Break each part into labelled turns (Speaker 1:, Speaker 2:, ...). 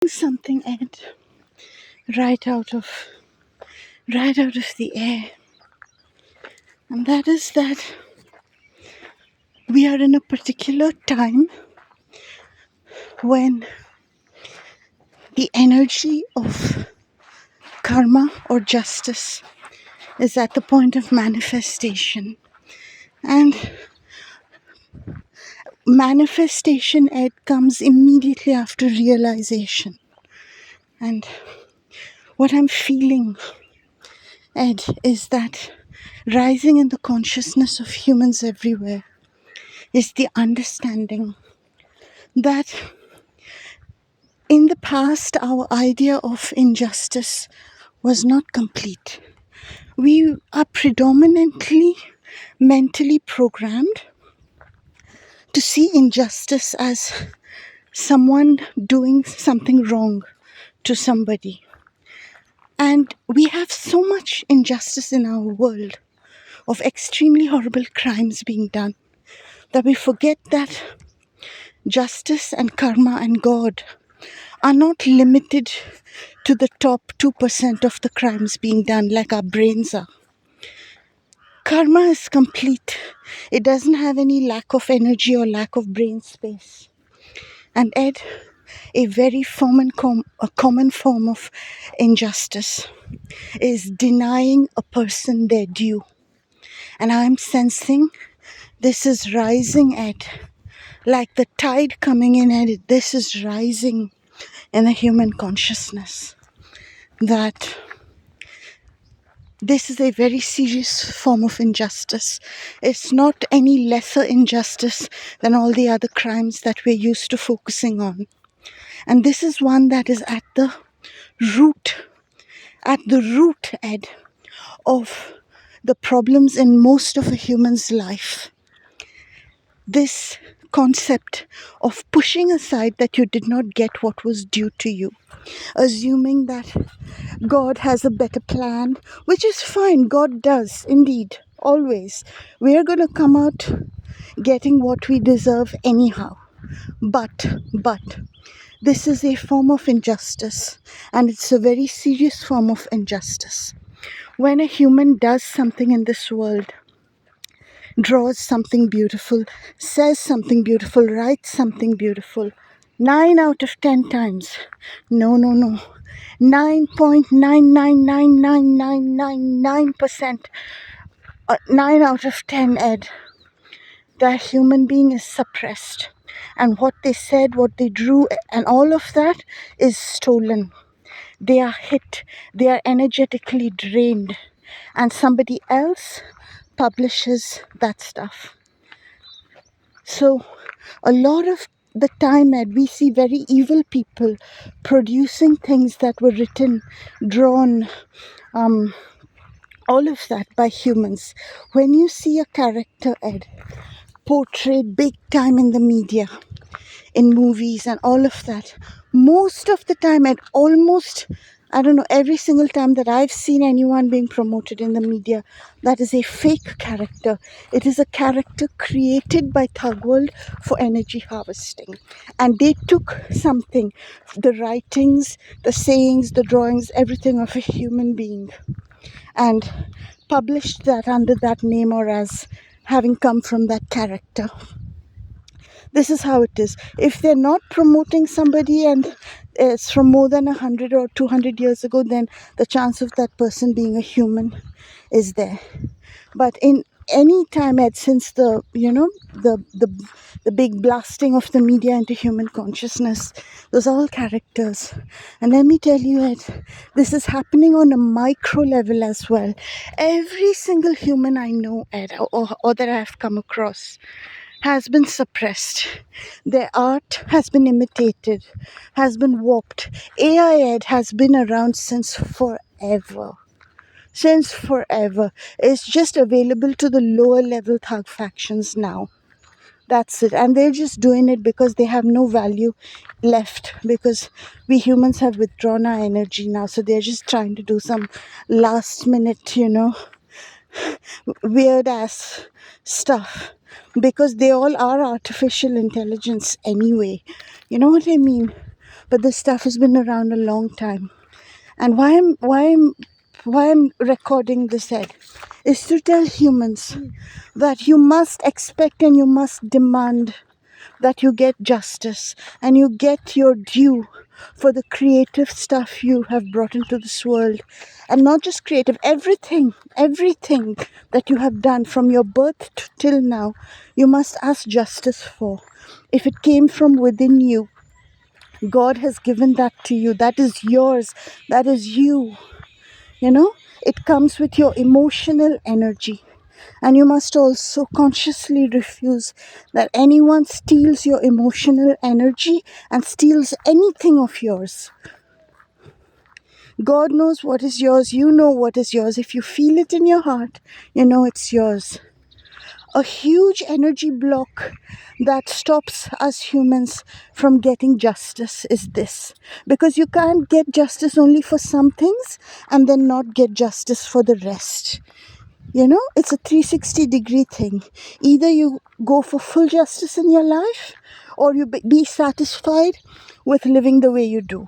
Speaker 1: Something, Ed, right out of the air, and that is that we are in a particular time when the energy of karma or justice is at the point of manifestation. And manifestation, Ed, comes immediately after realization. And what I'm feeling, Ed, is that rising in the consciousness of humans everywhere is the understanding that in the past our idea of injustice was not complete. We are predominantly mentally programmed to see injustice as someone doing something wrong to somebody. And we have so much injustice in our world of extremely horrible crimes being done that we forget that justice and karma and God are not limited to the top 2% of the crimes being done like our brains are. Karma is complete. It doesn't have any lack of energy or lack of brain space. And Ed, a very common form of injustice is denying a person their due. And I'm sensing this is rising, Ed, like the tide coming in, Ed. This is rising in the human consciousness that this is a very serious form of injustice. It's not any lesser injustice than all the other crimes that we're used to focusing on. And this is one that is at the root, Ed, of the problems in most of a human's life. This concept of pushing aside that you did not get what was due to you, assuming that God has a better plan, which is fine. God does, indeed, always. We are going to come out getting what we deserve anyhow. But, this is a form of injustice, and it's a very serious form of injustice. When a human does something in this world, draws something beautiful, says something beautiful, writes something beautiful, 9 out of 10 times, no, 9.999999%, 9 out of 10, Ed, that human being is suppressed. And what they said, what they drew, and all of that is stolen. They are hit, they are energetically drained, and somebody else publishes that stuff. So a lot of the time, Ed, we see very evil people producing things that were written, drawn, all of that by humans. When you see a character, Ed, portrayed big time in the media, in movies and all of that, most of the time, Ed, almost, I don't know, every single time that I've seen anyone being promoted in the media, that is a fake character. It is a character created by Thug World for energy harvesting. And they took something, the writings, the sayings, the drawings, everything of a human being, and published that under that name or as having come from that character. This is how it is. If they're not promoting somebody and it's from more than 100 or 200 years ago, then the chance of that person being a human is there. But in any time, Ed, since the big blasting of the media into human consciousness, those are all characters. And let me tell you, Ed, this is happening on a micro level as well. Every single human I know, Ed, or that I have come across, has been suppressed. Their art has been imitated, has been warped. AI, Ed, has been around since forever. Since forever. It's just available to the lower level thug factions now. That's it. And they're just doing it because they have no value left, because we humans have withdrawn our energy now. So they're just trying to do some last minute, weird ass stuff, because they all are artificial intelligence anyway. You know what I mean? but this stuff has been around a long time. And why I'm recording this, Ed, is to tell humans that you must expect and you must demand that you get justice and you get your due for the creative stuff you have brought into this world. And not just creative, everything that you have done from your birth till now, you must ask justice for. If it came from within you, God has given that to you. That is yours. That is you. You know, it comes with your emotional energy. And you must also consciously refuse that anyone steals your emotional energy and steals anything of yours. God knows what is yours. You know what is yours. If you feel it in your heart, you know it's yours. A huge energy block that stops us humans from getting justice is this. Because you can't get justice only for some things and then not get justice for the rest. You know, it's a 360-degree thing. Either you go for full justice in your life or you be satisfied with living the way you do.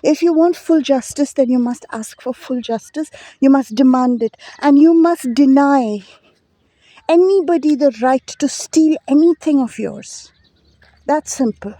Speaker 1: If you want full justice, then you must ask for full justice. You must demand it. And you must deny anybody the right to steal anything of yours. That's simple.